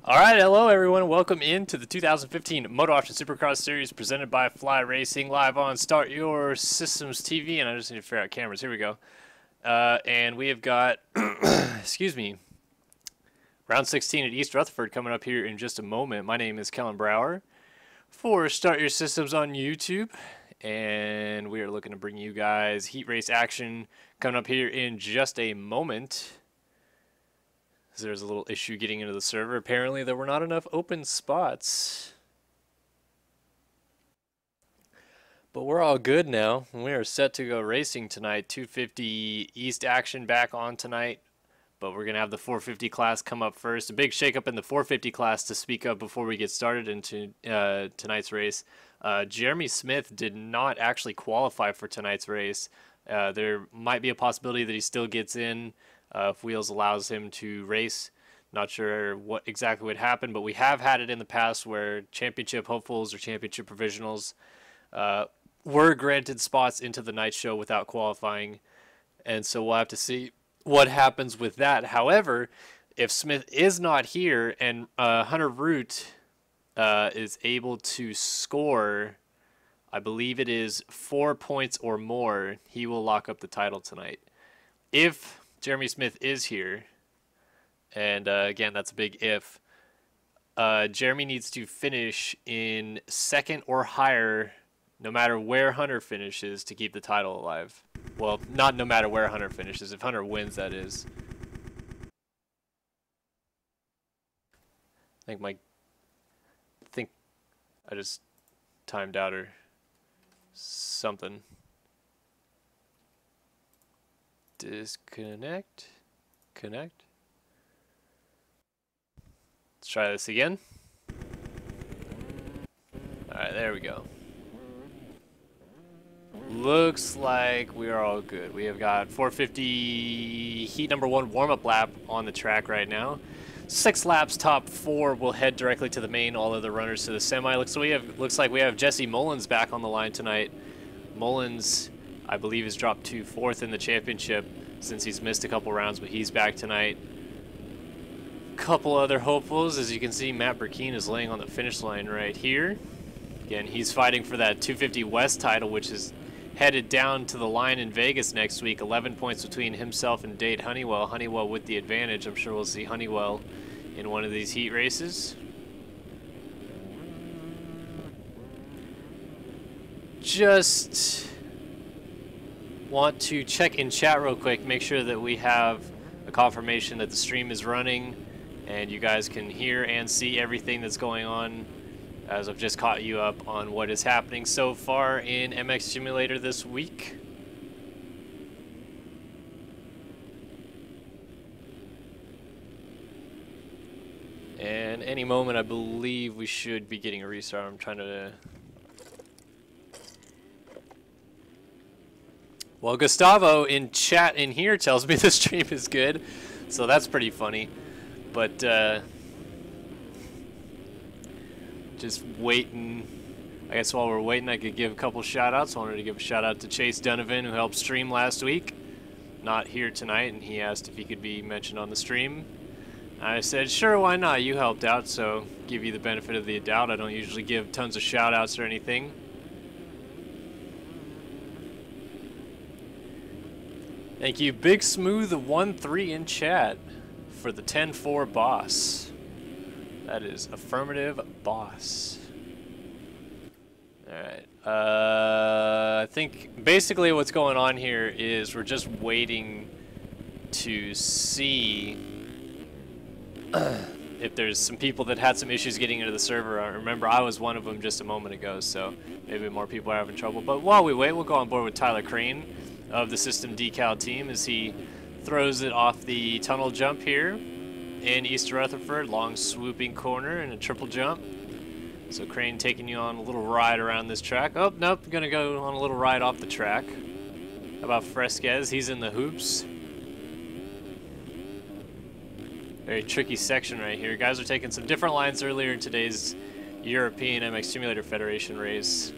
All right, hello everyone. Welcome into the 2015 MotoOption Supercross Series presented by Fly Racing, live on Start Your Systems TV. And I just need to figure out cameras. Here we go. And we have got, excuse me, round 16 at East Rutherford coming up here in just a moment. My name is Kellen Brower for Start Your Systems on YouTube, and we are looking to bring you guys heat race action coming up here in just a moment. There's a little issue getting into the server. Apparently there were not enough open spots. But we're all good now. We are set to go racing tonight. 250 East action back on tonight. But we're going to have the 450 class come up first. A big shakeup in the 450 class to speak of before we get started into tonight's race. Jeremy Smith did not actually qualify for tonight's race. There might be a possibility that he still gets in if Wheels allows him to race. Not sure what exactly would happen, but we have had it in the past where championship hopefuls or championship provisionals were granted spots into the night show without qualifying, and so we'll have to see what happens with that. However, if Smith is not here and Hunter Root is able to score, I believe it is 4 points or more, he will lock up the title tonight. If Jeremy Smith is here, and again, that's a big if, Jeremy needs to finish in second or higher no matter where Hunter finishes to keep the title alive. Well, not no matter where Hunter finishes, if Hunter wins, that is. I think I just timed out or something. Disconnect. Connect. Let's try this again. Alright, there we go. Looks like we are all good. We have got 450 heat number 1 warm-up lap on the track right now. 6 laps, top 4 will head directly to the main. All other runners to the semi. Looks like we have Jesse Mullins back on the line tonight. Mullins, I believe, has dropped to 4th in the championship since he's missed a couple rounds, but he's back tonight. Couple other hopefuls, as you can see, Matt Burkeen is laying on the finish line right here. Again, he's fighting for that 250 West title, which is headed down to the line in Vegas next week. 11 points between himself and Dade Honeywell. Honeywell with the advantage. I'm sure we'll see Honeywell in one of these heat races. Just want to check in chat real quick, make sure that we have a confirmation that the stream is running and you guys can hear and see everything that's going on, as I've just caught you up on what is happening so far in MX Simulator this week. And any moment I believe we should be getting a restart. I'm trying to... Well, Gustavo in chat in here tells me the stream is good, so that's pretty funny. But just waiting. I guess while we're waiting, I could give a couple shout-outs. I wanted to give a shout-out to Chase Donovan, who helped stream last week. Not here tonight, and he asked if he could be mentioned on the stream. I said, sure, why not? You helped out, so give you the benefit of the doubt. I don't usually give tons of shout-outs or anything. Thank you, Big Smooth 13 in chat for the 10-4 boss. That is affirmative boss. Alright. I think basically what's going on here is we're just waiting to see if there's some people that had some issues getting into the server. I remember I was one of them just a moment ago, so maybe more people are having trouble. But while we wait, we'll go on board with Tyler Crane of the System Decal team as he throws it off the tunnel jump here in East Rutherford. Long swooping corner and a triple jump. So Crane taking you on a little ride around this track. Oh, nope, gonna go on a little ride off the track. How about Fresquez? He's in the hoops. Very tricky section right here. Guys are taking some different lines earlier in today's European MX Simulator Federation race.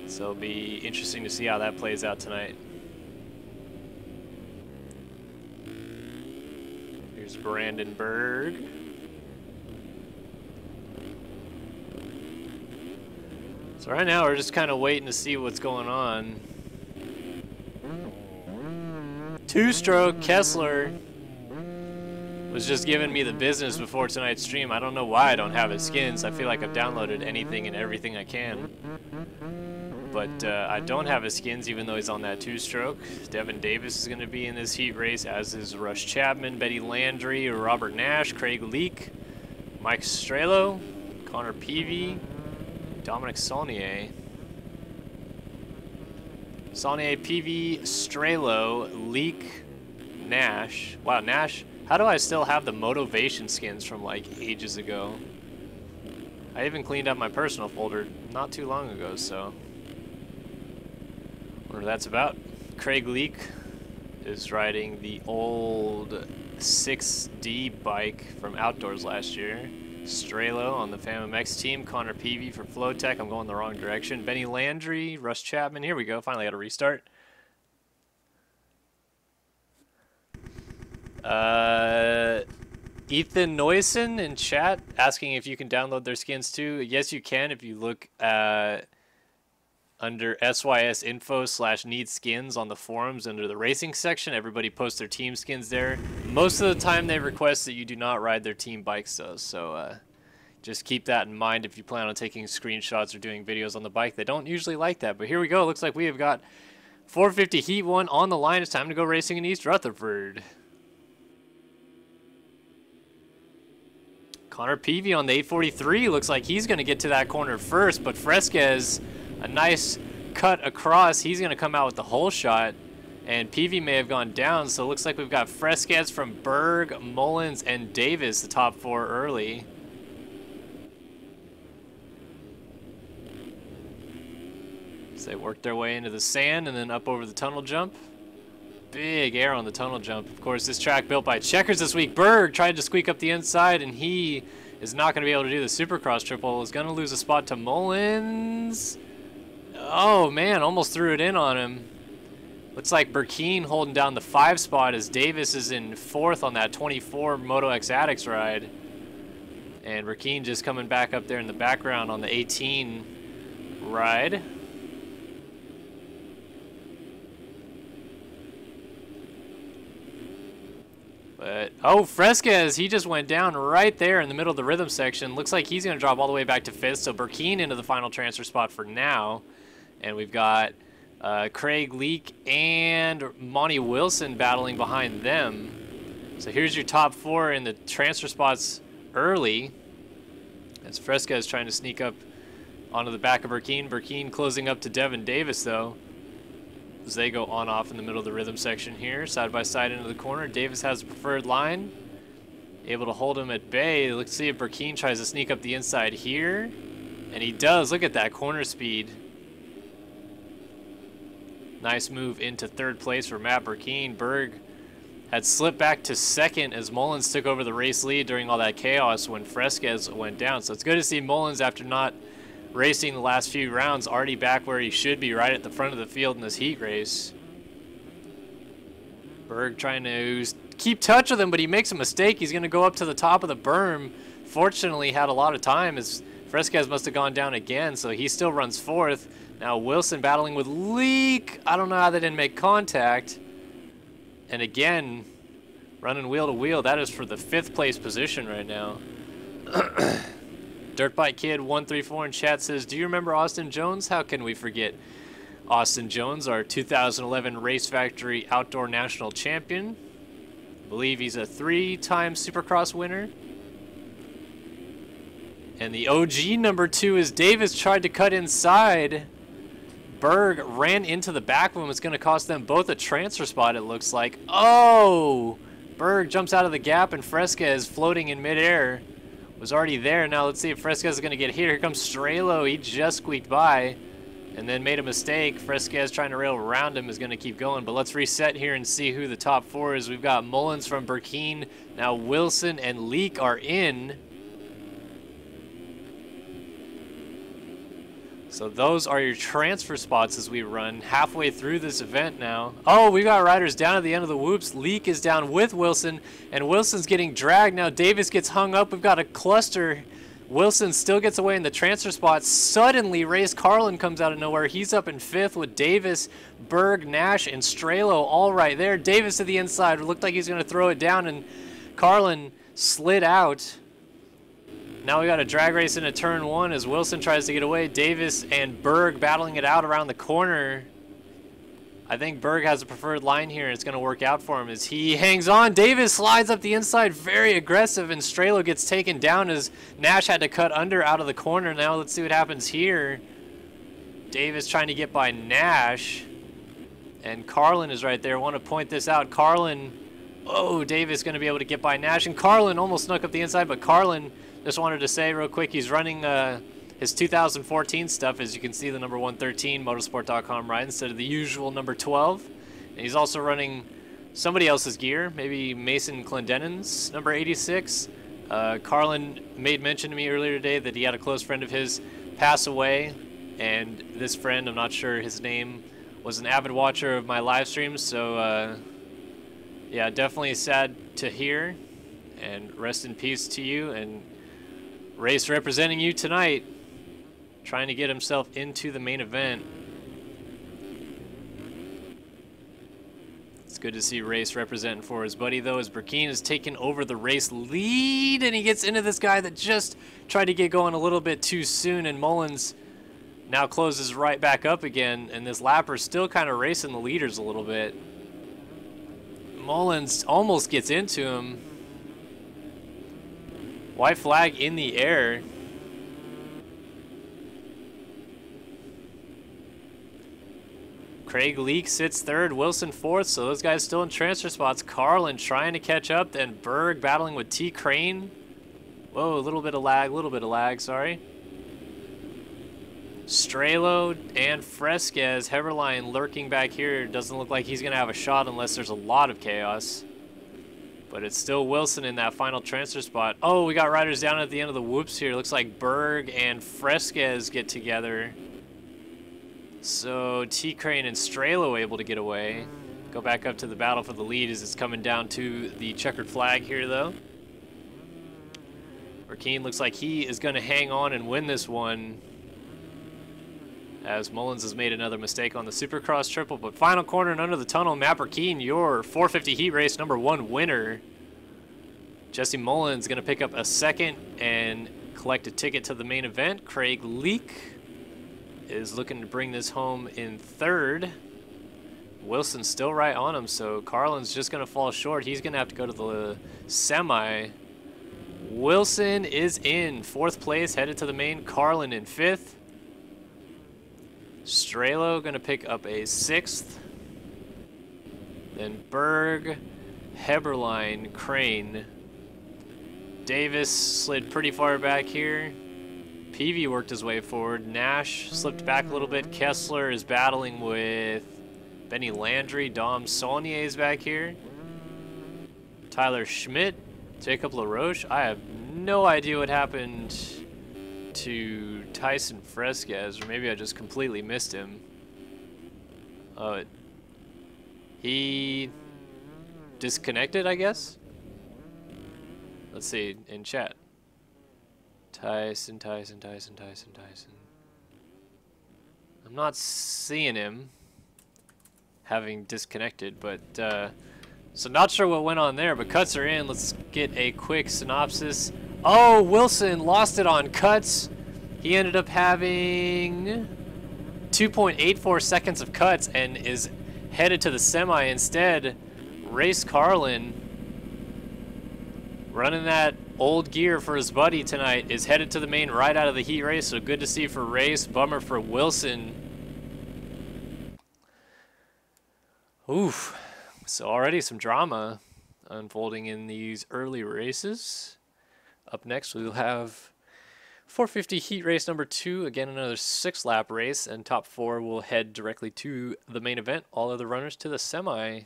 So it'll be interesting to see how that plays out tonight. Here's Brandenburg. So right now we're just kind of waiting to see what's going on. Two-stroke Kessler was just giving me the business before tonight's stream. I don't know why I don't have his skins. I feel like I've downloaded anything and everything I can. But I don't have his skins even though he's on that two-stroke. Devin Davis is going to be in this heat race, as is Rush Chapman, Betty Landry, Robert Nash, Craig Leak, Mike Strelo, Connor Peavy, Dominic Saulnier. Saulnier, Peavy, Strelo, Leak, Nash. Wow, Nash. How do I still have the motivation skins from like ages ago? I even cleaned up my personal folder not too long ago, so I wonder what that's about. Craig Leak is riding the old 6D bike from Outdoors last year. Strelo on the FamMX team. Connor Peavy for Flowtech. I'm going the wrong direction. Benny Landry, Russ Chapman. Here we go. Finally got a restart. Ethan Noyson in chat asking if you can download their skins too. Yes, you can if you look under SYS info / need skins on the forums under the racing section. Everybody posts their team skins there. Most of the time they request that you do not ride their team bikes though, so just keep that in mind if you plan on taking screenshots or doing videos on the bike. They don't usually like that, but here we go. Looks like we have got 450 Heat 1 on the line. It's time to go racing in East Rutherford. Connor Peavy on the 843. Looks like he's going to get to that corner first, but Fresquez, a nice cut across. He's going to come out with the whole shot, and Peavy may have gone down, so it looks like we've got Fresquez from Berg, Mullins, and Davis, the top four early. So they work their way into the sand and then up over the tunnel jump. Big air on the tunnel jump. Of course, this track built by Checkers this week. Berg tried to squeak up the inside, and he is not going to be able to do the Supercross triple. Is going to lose a spot to Mullins. Oh, man, almost threw it in on him. Looks like Burkeen holding down the 5 spot as Davis is in 4th on that 24 Moto X Addicts ride. And Burkeen just coming back up there in the background on the 18 ride. But, oh, Fresquez, he just went down right there in the middle of the rhythm section. Looks like he's going to drop all the way back to 5th, so Burkeen into the final transfer spot for now. And we've got Craig Leak and Monty Wilson battling behind them. So here's your top 4 in the transfer spots early. As Fresquez trying to sneak up onto the back of Burkeen. Burkeen closing up to Devin Davis, though, as they go on-off in the middle of the rhythm section here, side by side into the corner. Davis has the preferred line, able to hold him at bay. Let's see if Burkeen tries to sneak up the inside here, and he does. Look at that corner speed. Nice move into 3rd place for Matt Burkeen. Berg had slipped back to 2nd as Mullins took over the race lead during all that chaos when Fresquez went down. So it's good to see Mullins, after not racing the last few rounds, already back where he should be, right at the front of the field in this heat race. Berg trying to keep touch with him, but he makes a mistake. He's going to go up to the top of the berm. Fortunately, had a lot of time as Fresquez must have gone down again, so he still runs 4th. Now Wilson battling with Leak. I don't know how they didn't make contact. And again, running wheel to wheel. That is for the 5th place position right now. Dirtbike Kid 134 in chat says, do you remember Austin Jones? How can we forget Austin Jones, our 2011 Race Factory Outdoor National Champion? I believe he's a 3-time Supercross winner. And the OG number 2 is Davis, tried to cut inside. Berg ran into the back of him. It's going to cost them both a transfer spot, it looks like. Oh! Berg jumps out of the gap, and Fresquez floating in midair was already there. Now let's see if Fresquez is going to get here. Here comes Strelo. He just squeaked by and then made a mistake. Fresquez trying to rail around him is going to keep going. But let's reset here and see who the top 4 is. We've got Mullins from Burkeen. Now Wilson and Leak are in. So those are your transfer spots as we run halfway through this event now. Oh, we got riders down at the end of the whoops. Leak is down with Wilson, and Wilson's getting dragged. Now Davis gets hung up. We've got a cluster Wilson still gets away in the transfer spot. Suddenly, Race Carlin comes out of nowhere. He's up in 5th with Davis, Berg, Nash, and Strelo all right there. Davis to the inside. It looked like he's going to throw it down, and Carlin slid out. Now we got a drag race into turn 1 as Wilson tries to get away. Davis and Berg battling it out around the corner. I think Berg has a preferred line here, and it's going to work out for him as he hangs on. Davis slides up the inside, very aggressive, and Strelo gets taken down as Nash had to cut under out of the corner. Now let's see what happens here. Davis trying to get by Nash, and Carlin is right there. I want to point this out. Carlin, oh, Davis going to be able to get by Nash, and Carlin almost snuck up the inside, but Carlin, just wanted to say real quick, he's running his 2014 stuff, as you can see, the number 113 motorsport.com ride instead of the usual number 12. And he's also running somebody else's gear, maybe Mason Clendenin's number 86. Carlin made mention to me earlier today that he had a close friend of his pass away, and this friend, I'm not sure his name, was an avid watcher of my live streams, so yeah, definitely sad to hear, and rest in peace to you. And Race representing you tonight, trying to get himself into the main event. It's good to see Race representing for his buddy, though, as Burkeen has taken over the race lead, and he gets into this guy that just tried to get going a little bit too soon, and Mullins now closes right back up again, and this lapper's still kind of racing the leaders a little bit. Mullins almost gets into him. White flag in the air. Craig Leake sits 3rd, Wilson 4th, so those guys still in transfer spots. Carlin trying to catch up, then Berg battling with T. Crane. Whoa, a little bit of lag, sorry. Strelo and Fresquez, Heberlein lurking back here. Doesn't look like he's going to have a shot unless there's a lot of chaos. But it's still Wilson in that final transfer spot. Oh, we got riders down at the end of the whoops here. Looks like Berg and Fresquez get together. So T. Crane and Strelo able to get away. Go back up to the battle for the lead as it's coming down to the checkered flag here, though. Burkeen looks like he is going to hang on and win this one, as Mullins has made another mistake on the Supercross triple. But final corner and under the tunnel, Matt Burkeen, your 450 heat race number 1 winner. Jesse Mullins going to pick up a 2nd and collect a ticket to the main event. Craig Leake is looking to bring this home in 3rd. Wilson's still right on him, so Carlin's just going to fall short. He's going to have to go to the semi. Wilson is in 4th place, headed to the main. Carlin in 5th. Strelo going to pick up a 6th. Then Berg, Heberlein, Crane. Davis slid pretty far back here. Peavy worked his way forward. Nash slipped back a little bit. Kessler is battling with Benny Landry. Dom Saulnier is back here. Tyler Schmidt, Jacob LaRoche. I have no idea what happened to Tyson Fresquez, or maybe I just completely missed him. Oh, he disconnected, I guess? Let's see in chat. Tyson. I'm not seeing him having disconnected, but so not sure what went on there, but cuts are in. Let's get a quick synopsis. Oh, Wilson lost it on cuts. He ended up having 2.84 seconds of cuts and is headed to the semi instead. Race Carlin, running that old gear for his buddy tonight, is headed to the main right out of the heat race, so good to see for Race. Bummer for Wilson. Oof. So already some drama unfolding in these early races. Up next, we'll have 450 heat race number 2. Again, another 6-lap race, and top 4 will head directly to the main event. All other runners to the semi.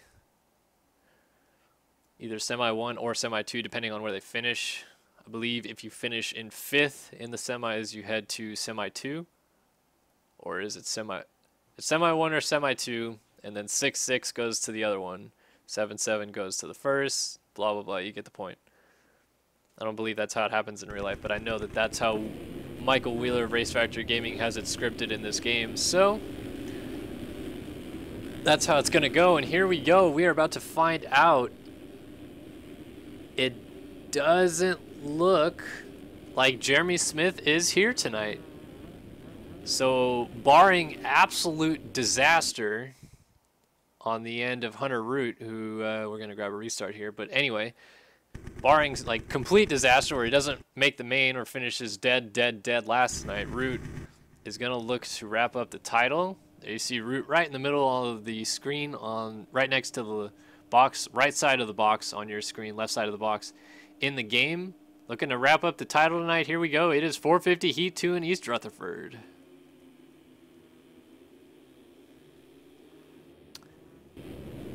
Either semi 1 or semi 2, depending on where they finish. I believe if you finish in 5th in the semis, you head to semi 2. Or is it semi? It's semi 1 or semi 2, and then 6-6 goes to the other one. 7-7 goes to the first. Blah, blah, blah. You get the point. I don't believe that's how it happens in real life, but I know that that's how Michael Wheeler of Race Factory Gaming has it scripted in this game. So that's how it's going to go, and here we go. We are about to find out. It doesn't look like Jeremy Smith is here tonight. So barring absolute disaster on the end of Hunter Root, who we're going to grab a restart here, but anyway, barring like complete disaster where he doesn't make the main or finishes dead last tonight, Root is going to look to wrap up the title. There you see Root right in the middle of the screen, on right next to the box, right side of the box on your screen, left side of the box in the game. Looking to wrap up the title tonight. Here we go. It is 450 Heat 2 in East Rutherford.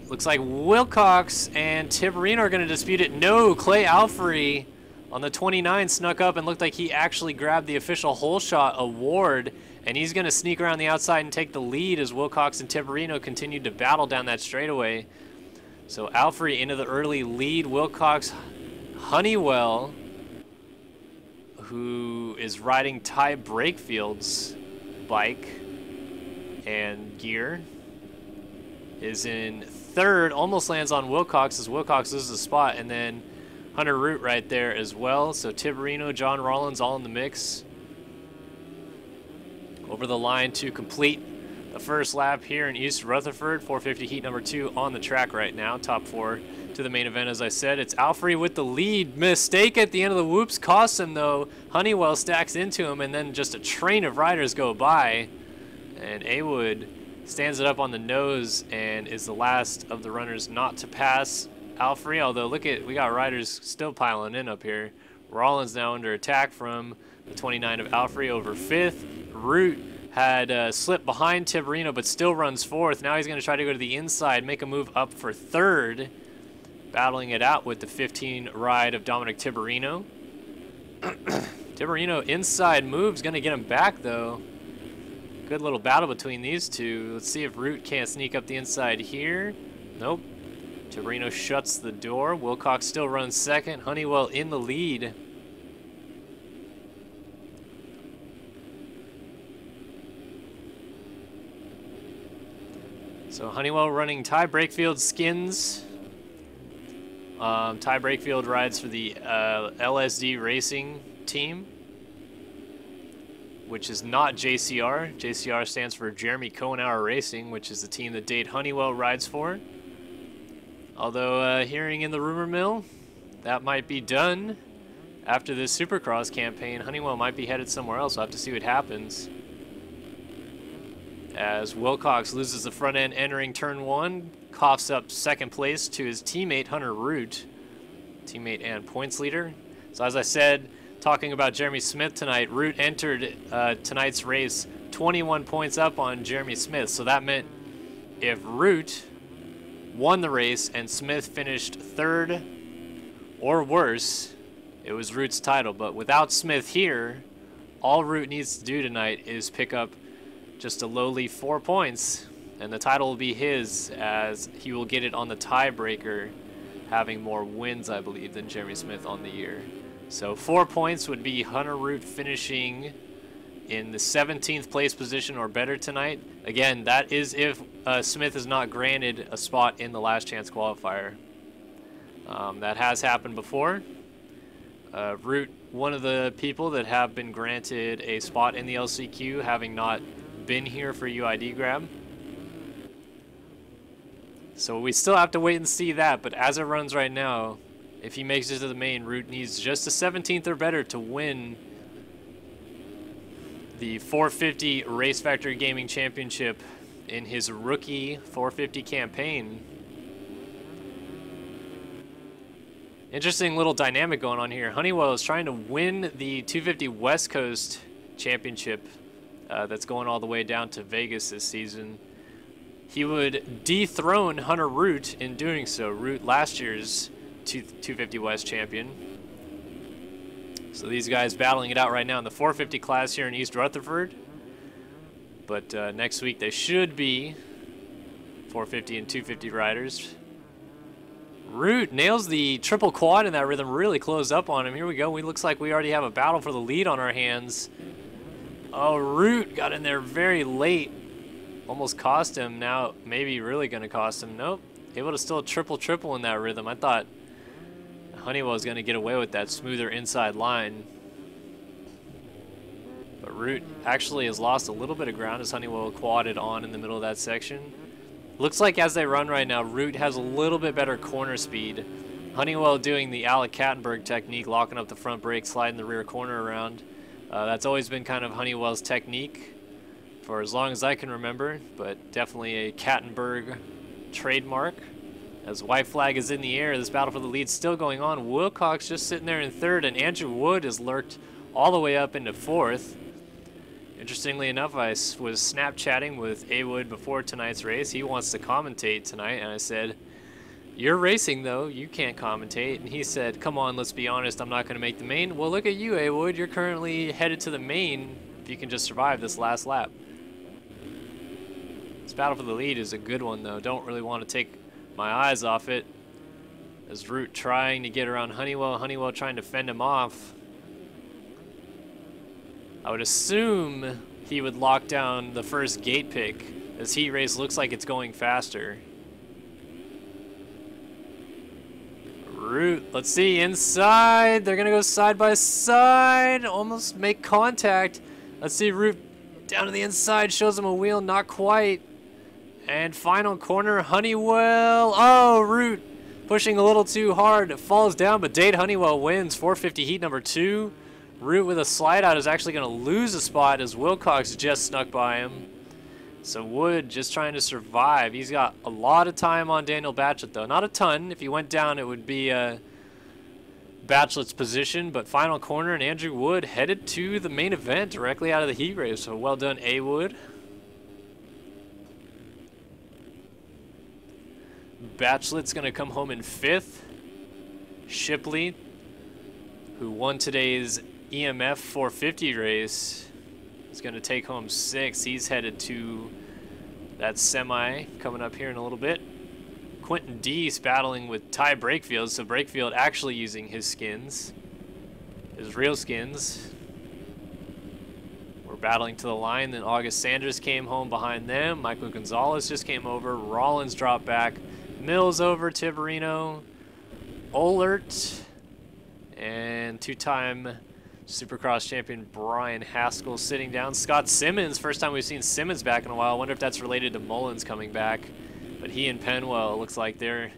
Looks like Wilcox and Tiberino are going to dispute it. No, Clay Alfrey on the 29 snuck up and looked like he actually grabbed the official hole shot award, and he's going to sneak around the outside and take the lead as Wilcox and Tiberino continued to battle down that straightaway. So Alfrey into the early lead. Wilcox, Honeywell, who is riding Ty Brakefield's bike and gear, is in third, almost lands on Wilcox as Wilcox loses a spot, and then Hunter Root right there as well. So Tiberino, John Rollins all in the mix. Over the line to complete the first lap here in East Rutherford. 450 Heat number 2 on the track right now. Top 4 to the main event, as I said. It's Alfrey with the lead. Mistake at the end of the whoops costs him, though. Honeywell stacks into him, and then just a train of riders go by. And Awood stands it up on the nose and is the last of the runners not to pass Alfrey. Although, look at, we got riders still piling in up here. Rollins now under attack from the 29 of Alfrey over 5th. Root had slipped behind Tiberino, but still runs 4th. Now he's going to try to go to the inside, make a move up for 3rd. Battling it out with the 15 ride of Dominic Tiberino. Tiberino inside move's going to get him back, though. Good little battle between these two. Let's see if Root can't sneak up the inside here. Nope. Tiberino shuts the door. Wilcox still runs 2nd. Honeywell in the lead. So Honeywell running Ty Brakefield skins. Ty Brakefield rides for the LSD Racing team, which is not JCR. JCR stands for Jeremy Cohenauer Racing, which is the team that Dade Honeywell rides for. Although hearing in the rumor mill, that might be done after this Supercross campaign. Honeywell might be headed somewhere else. We'll have to see what happens. As Wilcox loses the front end entering turn 1, coughs up 2nd place to his teammate Hunter Root, teammate and points leader. So as I said, talking about Jeremy Smith tonight, Root entered tonight's race 21 points up on Jeremy Smith. So that meant if Root won the race and Smith finished 3rd or worse, it was Root's title. But without Smith here, all Root needs to do tonight is pick up just a lowly 4 points, and the title will be his, as he will get it on the tiebreaker, having more wins, I believe, than Jeremy Smith on the year. So 4 points would be Hunter Root finishing in the 17th place position or better tonight. Again, that is if Smith is not granted a spot in the last chance qualifier. That has happened before. Root, one of the people that have been granted a spot in the LCQ, having not been here for UID grab. So we still have to wait and see that, but as it runs right now, if he makes it to the main, Root needs just a 17th or better to win the 450 Race Factory Gaming Championship in his rookie 450 campaign. Interesting little dynamic going on here. Honeywell is trying to win the 250 West Coast Championship that's going all the way down to Vegas this season. He would dethrone Hunter Root in doing so. Root, last year's 250 West champion. So these guys battling it out right now in the 450 class here in East Rutherford. But next week they should be 450 and 250 riders. Root nails the triple quad in that rhythm, really closed up on him. Here we go. We looks like we already have a battle for the lead on our hands. Oh, Root got in there very late. Almost cost him. Now maybe really going to cost him. Nope. Able to still triple in that rhythm. I thought Honeywell was going to get away with that smoother inside line. But Root actually has lost a little bit of ground as Honeywell quadded on in the middle of that section. Looks like as they run right now, Root has a little bit better corner speed. Honeywell doing the Alec Kattenberg technique, locking up the front brake, sliding the rear corner around. That's always been kind of Honeywell's technique for as long as I can remember, but definitely a Kattenberg trademark. As white flag is in the air, this battle for the lead still going on. Wilcox just sitting there in third, and Andrew Wood is lurked all the way up into fourth. Interestingly enough, I was Snapchatting with A. Wood before tonight's race. He wants to commentate tonight, and I said, "You're racing, though. You can't commentate." And he said, "Come on, let's be honest. I'm not going to make the main." Well, look at you, A. Wood. You're currently headed to the main if you can just survive this last lap. This battle for the lead is a good one, though. Don't really want to take my eyes off it. As Root trying to get around Honeywell. Honeywell trying to fend him off. I would assume he would lock down the first gate pick, as heat race looks like it's going faster. Root, let's see, inside. They're gonna go side by side, almost make contact. Let's see, Root down to the inside, shows him a wheel, not quite. And final corner, Honeywell. Oh, Root pushing a little too hard. It falls down, but Dade Honeywell wins 450 heat number 2. Root with a slide out is actually going to lose a spot as Wilcox just snuck by him. So Wood just trying to survive. He's got a lot of time on Daniel Batchelot, though. Not a ton. If he went down, it would be Batchelot's position. But final corner, and Andrew Wood headed to the main event directly out of the heat race. So well done, A. Wood. Batchelot's going to come home in 5th. Shipley, who won today's EMF 450 race, is going to take home 6th. He's headed to that semi coming up here in a little bit. Quentin Deese battling with Ty Brakefield, so Brakefield actually using his skins, his real skins. We're battling to the line. Then August Sanders came home behind them. Michael Gonzalez just came over. Rollins dropped back. Mills over, Tiberino, Ohlert, and two-time Supercross champion Brian Haskell sitting down. Scott Simmons, first time we've seen Simmons back in a while. I wonder if that's related to Mullins coming back. But he and Penwell, looks like they're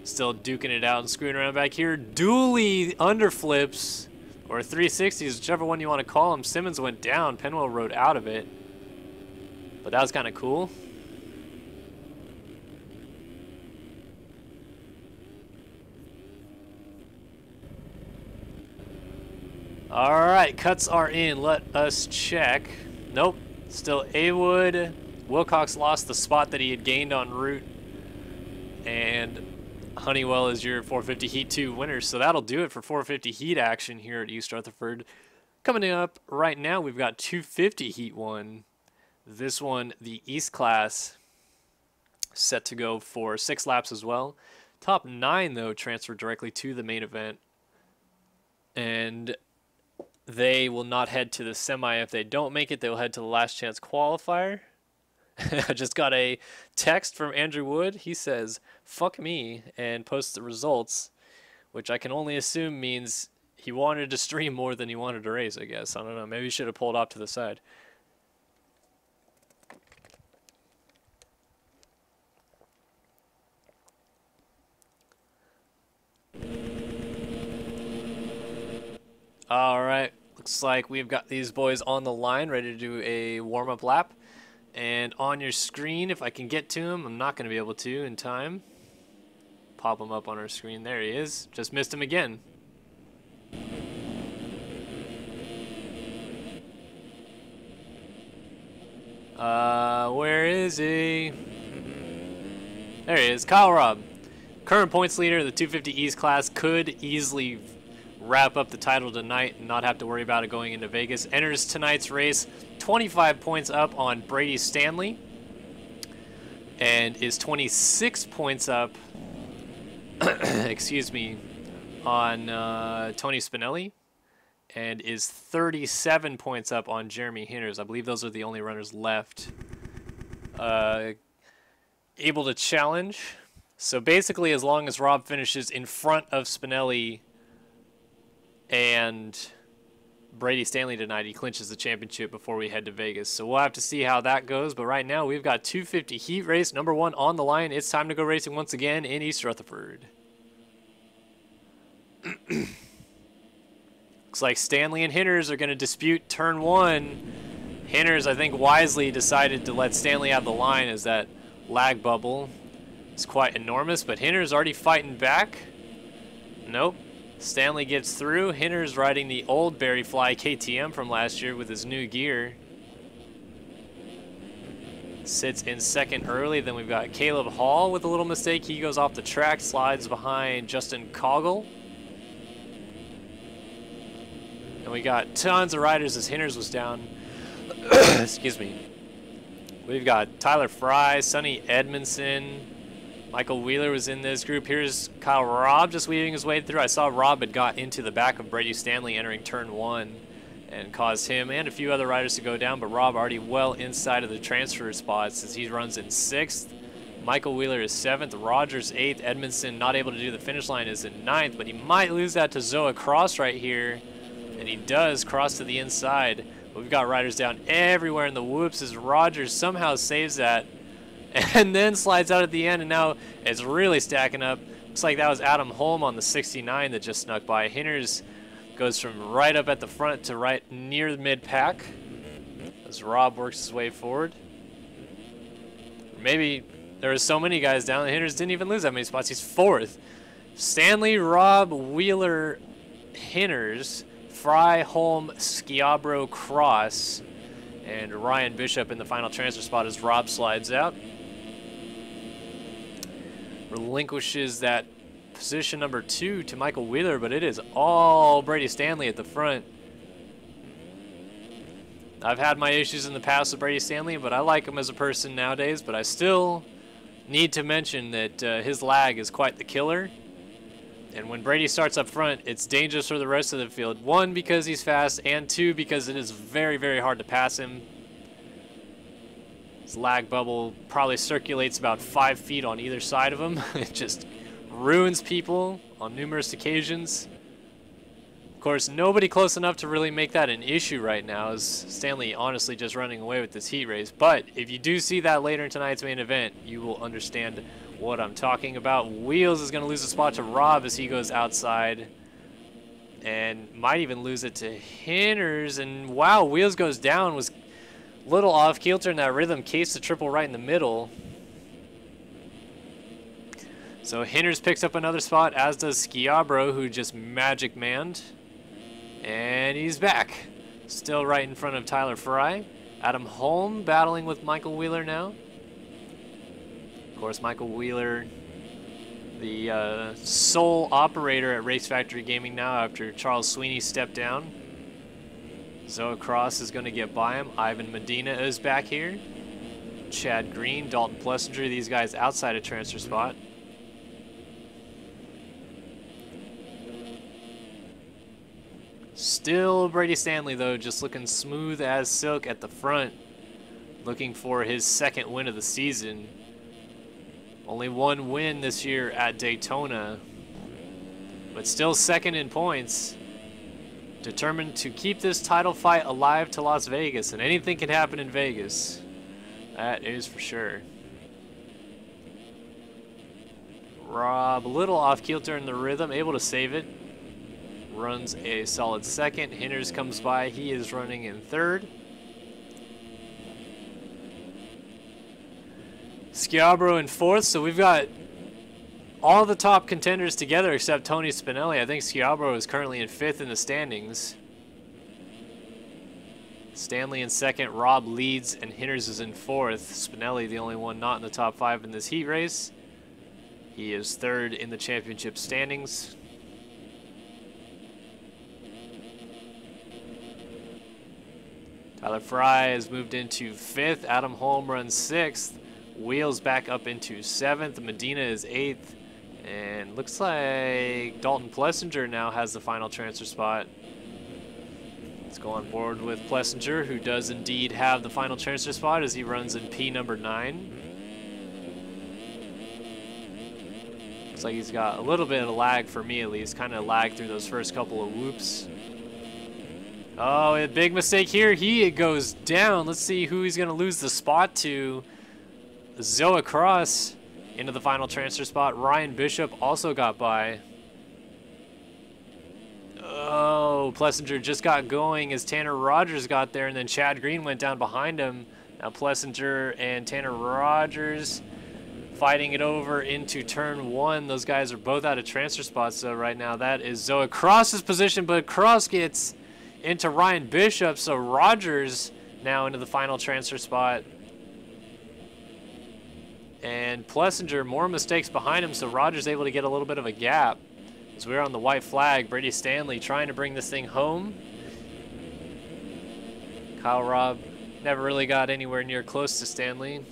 still duking it out and screwing around back here. Dually underflips, or 360s, whichever one you want to call them. Simmons went down. Penwell rode out of it. But that was kind of cool. All right, cuts are in. Let us check. Nope, still A. Wood. Wilcox lost the spot that he had gained on Root. And Honeywell is your 450 Heat 2 winner. So that'll do it for 450 Heat action here at East Rutherford. Coming up right now, we've got 250 Heat 1. This one, the East class, set to go for 6 laps as well. Top 9, though, transferred directly to the main event. And they will not head to the semi. If they don't make it, they'll head to the last chance qualifier. I just got a text from Andrew Wood. He says, "Fuck me," and posts the results, which I can only assume means he wanted to stream more than he wanted to race, I guess. I don't know. Maybe he should have pulled off to the side. All right, looks like we've got these boys on the line, ready to do a warm-up lap. And on your screen, if I can get to him, I'm not going to be able to in time. Pop him up on our screen. There he is. Just missed him again. Where is he? There he is, Kyle Robb. Current points leader of the 250 East class, could easily wrap up the title tonight and not have to worry about it going into Vegas. Enters tonight's race 25 points up on Brady Stanley and is 26 points up excuse me, on Tony Spinelli, and is 37 points up on Jeremy Hinters. I believe those are the only runners left able to challenge. So basically, as long as Rob finishes in front of Spinelli and Brady Stanley tonight, he clinches the championship before we head to Vegas. So we'll have to see how that goes. But right now, we've got 250 heat race number 1 on the line. It's time to go racing once again in East Rutherford. Looks like Stanley and Hinters are going to dispute turn 1. Hinters, I think, wisely decided to let Stanley have the line as that lag bubble is quite enormous. But Hinters already fighting back. Nope. Stanley gets through. Hinters riding the old Barry Fly KTM from last year with his new gear. Sits in second early. Then we've got Caleb Hall with a little mistake. He goes off the track, slides behind Justin Coggle. And we got tons of riders as Hinters was down. Excuse me. We've got Tyler Fry, Sonny Edmondson, Michael Wheeler was in this group. Here's Kyle Robb just weaving his way through. I saw Robb had got into the back of Brady Stanley entering turn 1 and caused him and a few other riders to go down, but Robb already well inside of the transfer spots as he runs in 6th. Michael Wheeler is 7th, Rogers 8th, Edmondson not able to do the finish line is in 9th, but he might lose that to Zoa Cross right here, and he does cross to the inside. We've got riders down everywhere in the whoops as Rogers somehow saves that and then slides out at the end, and now it's really stacking up. Looks like that was Adam Holm on the 69 that just snuck by. Hinters goes from right up at the front to right near the mid-pack as Rob works his way forward. Maybe there were so many guys down that Hinters didn't even lose that many spots. He's 4th. Stanley, Rob, Wheeler, Hinters, Fry, Holm, Schiabro, Cross, and Ryan Bishop in the final transfer spot as Rob slides out. Relinquishes that position number 2 to Michael Wheeler, but it is all Brady Stanley at the front. I've had my issues in the past with Brady Stanley, but I like him as a person nowadays, but I still need to mention that his lag is quite the killer. And when Brady starts up front, it's dangerous for the rest of the field. 1, because he's fast, and 2, because it is very, very hard to pass him. His lag bubble probably circulates about 5 feet on either side of him. It just ruins people on numerous occasions. Of course, nobody close enough to really make that an issue right now, as Stanley honestly just running away with this heat race. But if you do see that later in tonight's main event, you will understand what I'm talking about. Wheels is going to lose a spot to Rob as he goes outside, and might even lose it to Hinters. And wow, Wheels goes down, was a little off kilter in that rhythm, cased the triple right in the middle. So Hinters picks up another spot, as does Schiabro, who just magic manned. And he's back. Still right in front of Tyler Fry. Adam Holm battling with Michael Wheeler now. Of course, Michael Wheeler, the sole operator at Race Factory Gaming now after Charles Sweeney stepped down. Zoa Cross is going to get by him. Ivan Medina is back here. Chad Green, Dalton Plessinger, these guys outside a transfer spot. Still Brady Stanley, though, just looking smooth as silk at the front. Looking for his 2nd win of the season. Only 1 win this year at Daytona, but still 2nd in points. Determined to keep this title fight alive to Las Vegas, and anything can happen in Vegas. That is for sure. Rob, a little off kilter in the rhythm, able to save it. Runs a solid 2nd. Hinters comes by. He is running in 3rd. Schiabro in 4th. So we've got all the top contenders together except Tony Spinelli. I think Schiabro is currently in 5th in the standings. Stanley in 2nd. Rob leads, and Hinters is in 4th. Spinelli, the only one not in the top 5 in this heat race. He is 3rd in the championship standings. Tyler Fry has moved into 5th. Adam Holm runs 6th. Wheels back up into 7th. Medina is 8th. And looks like Dalton Plessinger now has the final transfer spot. Let's go on board with Plessinger, who does indeed have the final transfer spot as he runs in P number 9. Looks like he's got a little bit of lag for me at least, kind of lag through those first couple of whoops. Oh, a big mistake here. He goes down. Let's see who he's going to lose the spot to. Zoa Cross into the final transfer spot. Ryan Bishop also got by. Oh, Plessinger just got going as Tanner Rogers got there, and then Chad Green went down behind him. Now Plessinger and Tanner Rogers fighting it over into turn 1. Those guys are both out of transfer spots, so right now that is Zoa Cross's position, but Cross gets into Ryan Bishop, so Rogers now into the final transfer spot. And Plessinger, more mistakes behind him, so Rogers able to get a little bit of a gap. As we're on the white flag, Brady Stanley trying to bring this thing home. Kyle Robb never really got anywhere near close to Stanley.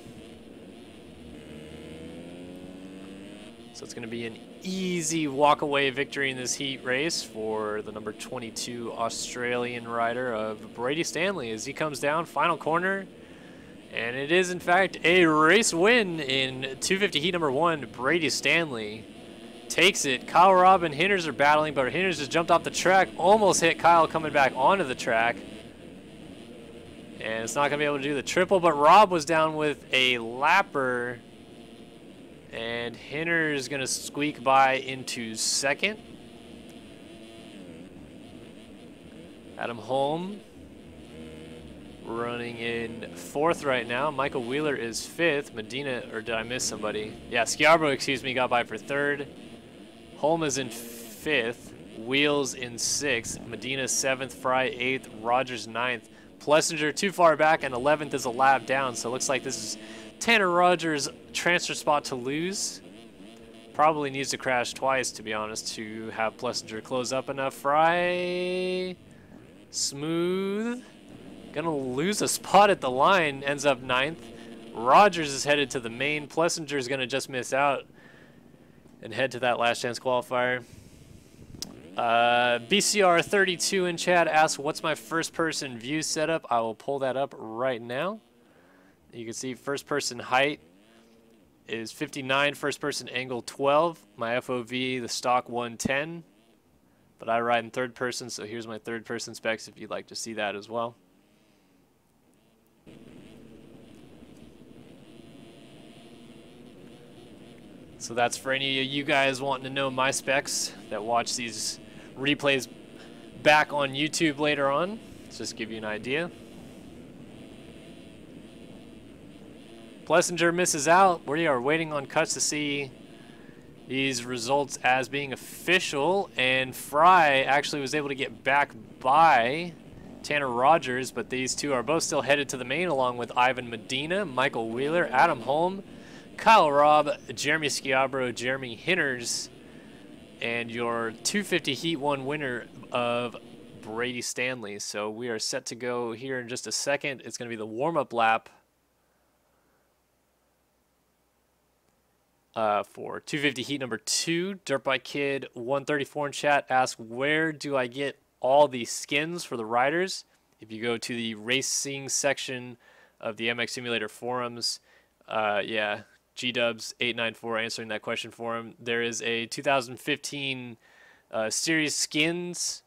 So it's going to be an easy walk-away victory in this heat race for the number 22 Australian rider of Brady Stanley as he comes down, final corner. And it is, in fact, a race win in 250 heat number 1. Brady Stanley takes it. Kyle Robb and Hinders are battling, but Hinders just jumped off the track, almost hit Kyle coming back onto the track. And it's not going to be able to do the triple, but Robb was down with a lapper. And Hinders going to squeak by into second. Adam Holm running in 4th right now. Michael Wheeler is 5th. Medina, or did I miss somebody? Yeah, Schiabro, excuse me, got by for 3rd. Holm is in 5th. Wheels in 6th. Medina 7th. Fry 8th. Rogers 9th. Plessinger too far back, and 11th is a lap down, so it looks like this is Tanner Rogers' transfer spot to lose. Probably needs to crash twice, to be honest, to have Plessinger close up enough. Fry, smooth. Gonna lose a spot at the line, ends up 9th. Rogers is headed to the main. Plessinger is gonna just miss out and head to that last chance qualifier. BCR32 in chat asks, what's my first person view setup? I will pull that up right now. You can see first person height is 59, first person angle 12. My FOV, the stock 110. But I ride in third person, so here's my third person specs if you'd like to see that as well. So that's for any of you guys wanting to know my specs that watch these replays back on YouTube later on. Let's just give you an idea. Plessinger misses out. We are waiting on cuts to see these results as being official, and Fry actually was able to get back by Tanner Rogers, but these two are both still headed to the main along with Ivan Medina, Michael Wheeler, Adam Holm, Kyle Robb, Jeremy Schiabro, Jeremy Hinders, and your 250 Heat 1 winner of Brady Stanley. So we are set to go here in just a second. It's going to be the warm-up lap for 250 Heat number 2. Dirtbike Kid 134 in chat asks, where do I get all the skins for the riders? If you go to the racing section of the MX Simulator forums, yeah, GDubs894 answering that question for him. There is a 2015 series skins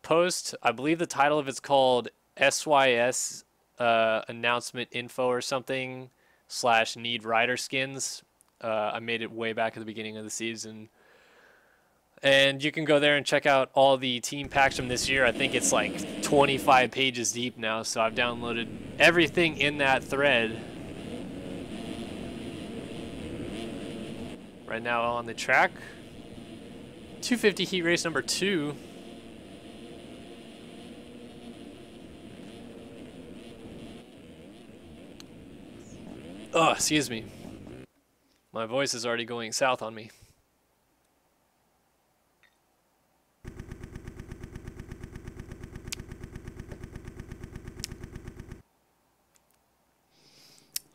post. I believe the title of it's called SYS announcement info or something / need rider skins. I made it way back at the beginning of the season. And you can go there and check out all the team packs from this year. I think it's like 25 pages deep now, so I've downloaded everything in that thread. Right now on the track. 250 Heat Race number 2. Oh, excuse me. My voice is already going south on me.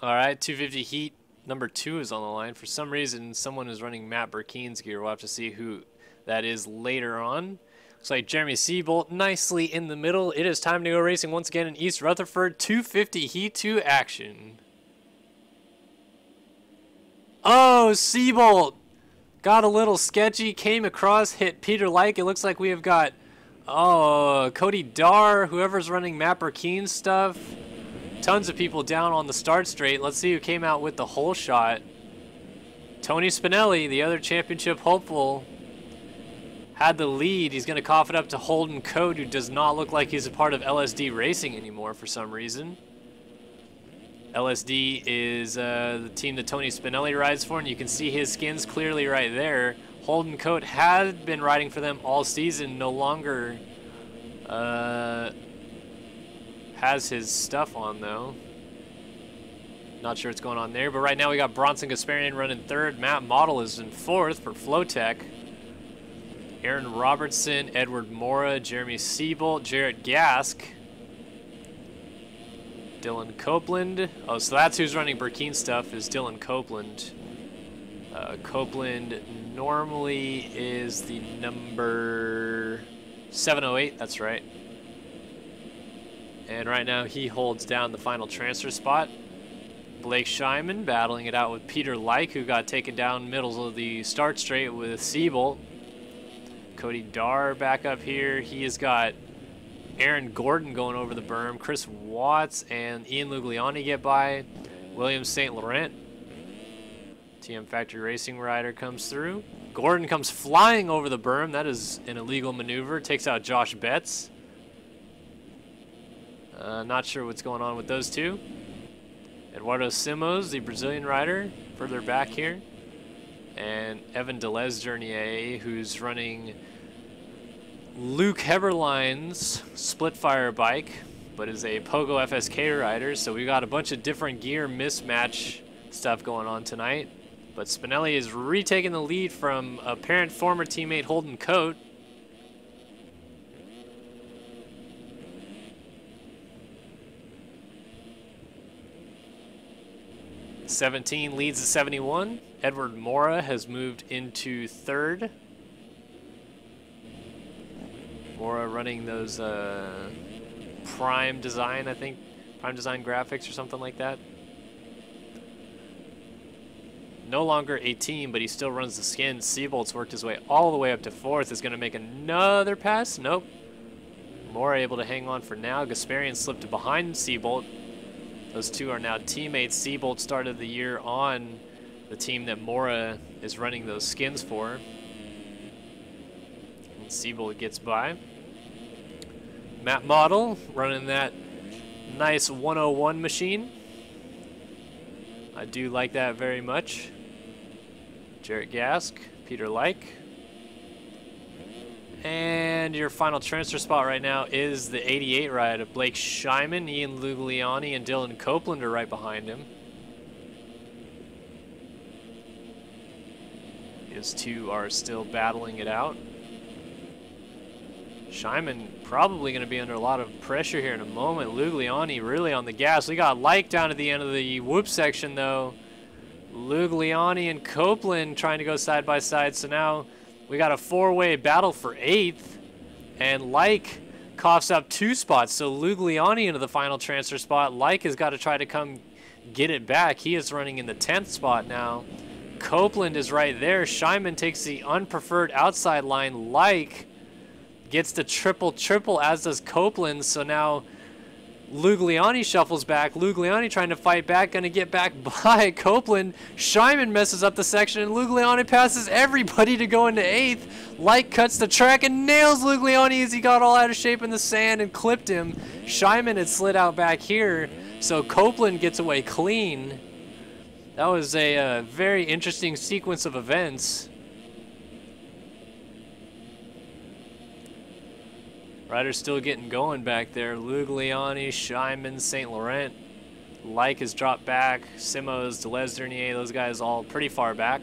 All right, 250 Heat number 2 is on the line. For some reason, someone is running Matt Burkeen's gear. We'll have to see who that is later on. Looks like Jeremy Seabolt nicely in the middle. It is time to go racing once again in East Rutherford. 250 Heat 2 action. Oh, Seabolt got a little sketchy. Came across, hit Peter Like. It looks like we have got, oh, Cody Darr, whoever's running Matt Burkeen's stuff. Tons of people down on the start straight. Let's see who came out with the whole shot. Tony Spinelli, the other championship hopeful, had the lead. He's going to cough it up to Holden Cote, who does not look like he's a part of LSD Racing anymore for some reason. LSD is the team that Tony Spinelli rides for, and you can see his skins clearly right there. Holden Cote had been riding for them all season, no longer has his stuff on though. Not sure what's going on there, but right now we got Bronson Gasparian running third. Matt Model is in fourth for Flowtech. Aaron Robertson, Edward Mora, Jeremy Seabolt, Jarrett Gask, Dylan Copeland. Oh, so that's who's running Burkeen stuff, is Dylan Copeland. Copeland normally is the number 708, that's right. And right now he holds down the final transfer spot. Blake Scheinman battling it out with Peter Like, who got taken down middle of the start straight with Seabolt. Cody Darr back up here. He has got Aaron Gordon going over the berm. Chris Watts and Ian Lugliani get by. William St. Laurent, TM Factory Racing rider, comes through. Gordon comes flying over the berm. That is an illegal maneuver. Takes out Josh Betts. Not sure what's going on with those two. Eduardo Simos, the Brazilian rider, further back here. And Evan Deleuze Journier, who's running Luke Heberlein's Splitfire bike, but is a Pogo FSK rider. So we got a bunch of different gear mismatch stuff going on tonight. But Spinelli is retaking the lead from apparent former teammate Holden Cote. '17 leads the 71. Edward Mora has moved into third. Mora running those Prime Design, I think, Prime Design graphics or something like that. No longer a team, but he still runs the skins. Seabolt's worked his way all the way up to fourth. Is going to make another pass. Nope. Mora able to hang on for now. Gasparian slipped behind Seabolt. Those two are now teammates. Seabolt started the year on the team that Mora is running those skins for. And Seabolt gets by. Matt Model running that nice 101 machine. I do like that very much. Jarrett Gask, Peter Like. And your final transfer spot right now is the 88 ride of Blake Scheinman. Ian Lugliani and Dylan Copeland are right behind him. His two are still battling it out. Scheinman probably going to be under a lot of pressure here in a moment. Lugliani really on the gas. We got Like down at the end of the whoop section though. Lugliani and Copeland trying to go side by side. So now we got a four-way battle for 8th, and Like coughs up 2 spots. So Lugliani into the final transfer spot. Like has got to try to come get it back. He is running in the 10th spot now. Copeland is right there. Scheinman takes the unpreferred outside line. Like gets the triple, as does Copeland. So now Lugliani shuffles back. Lugliani trying to fight back, going to get back by Copeland. Scheinman messes up the section, and Lugliani passes everybody to go into 8th. Like cuts the track and nails Lugliani as he got all out of shape in the sand and clipped him. Scheinman had slid out back here, so Copeland gets away clean. That was a very interesting sequence of events. Riders still getting going back there. Lugliani, Scheinman, St. Laurent. Like has dropped back. Simos, Deleuze Dernier, those guys all pretty far back.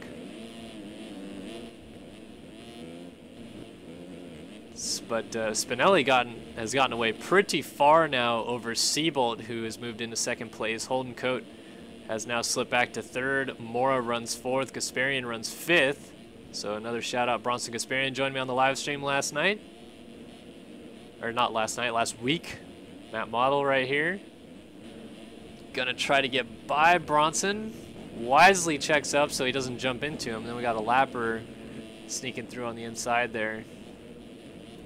But Spinelli has gotten away pretty far now over Seabolt, who has moved into second place. Holden Cote has now slipped back to third. Mora runs fourth. Gasparian runs fifth. So another shout out. Bronson Gasparian joined me on the live stream last night. Or not last night, last week. Matt Model right here. Gonna try to get by Bronson. Wisely checks up so he doesn't jump into him. Then we got a lapper sneaking through on the inside there.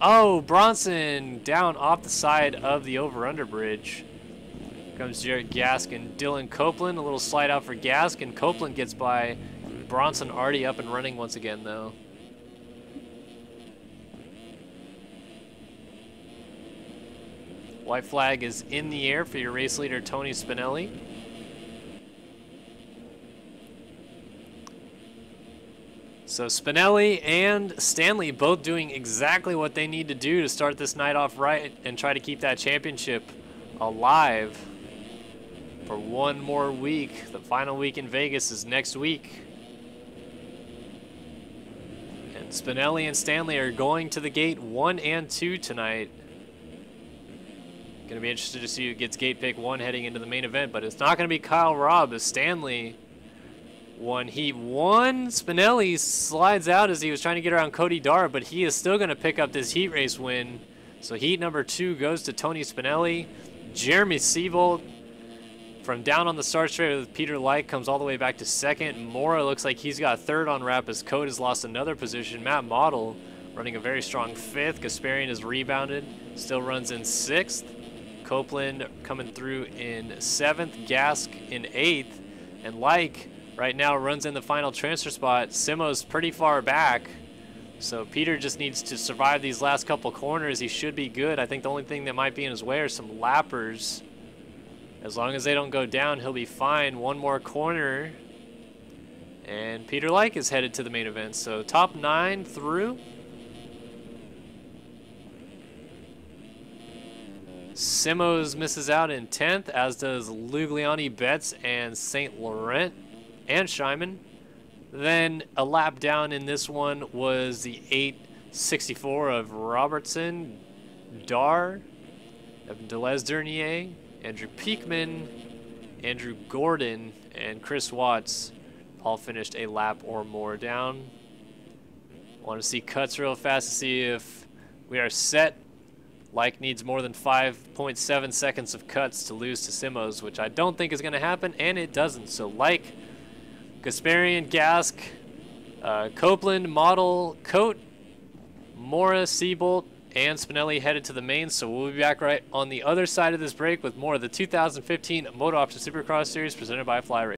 Oh, Bronson down off the side of the over-under bridge. Comes Jarrett Gask and Dylan Copeland. A little slide out for Gask, and Copeland gets by. Bronson already up and running once again, though. White flag is in the air for your race leader, Tony Spinelli. So Spinelli and Stanley both doing exactly what they need to do to start this night off right and try to keep that championship alive for one more week. The final week in Vegas is next week. And Spinelli and Stanley are going to the gate 1 and 2 tonight. Going to be interested to see who gets gate pick 1 heading into the main event, but it's not going to be Kyle Robb as Stanley won heat 1. Spinelli slides out as he was trying to get around Cody Dar, but he is still going to pick up this heat race win. So heat number 2 goes to Tony Spinelli. Jeremy Seabolt from down on the start straight with Peter Light comes all the way back to second. Mora looks like he's got third on wrap as Code has lost another position. Matt Model running a very strong 5th. Gasparian is rebounded, still runs in 6th. Copeland coming through in 7th. Gask in 8th. And Like right now runs in the final transfer spot. Simo's pretty far back. So Peter just needs to survive these last couple corners. He should be good. I think the only thing that might be in his way are some lappers. As long as they don't go down, he'll be fine. One more corner. And Peter Like is headed to the main event. So top 9 through. Simos misses out in 10th, as does Lugliani, Betts, and St. Laurent, and Scheiman. Then a lap down in this one was the 864 of Robertson, Dar, Deleuze Dernier, Andrew Peakman, Andrew Gordon, and Chris Watts all finished a lap or more down. Want to see cuts real fast to see if we are set. Like needs more than 5.7 seconds of cuts to lose to Simos, which I don't think is going to happen, and it doesn't. So Like, Gasparian, Gask, Copeland, Model, Cote, Mora, Seabolt, and Spinelli headed to the main. So we'll be back right on the other side of this break with more of the 2015 MotoOption Supercross Series presented by Fly Racing.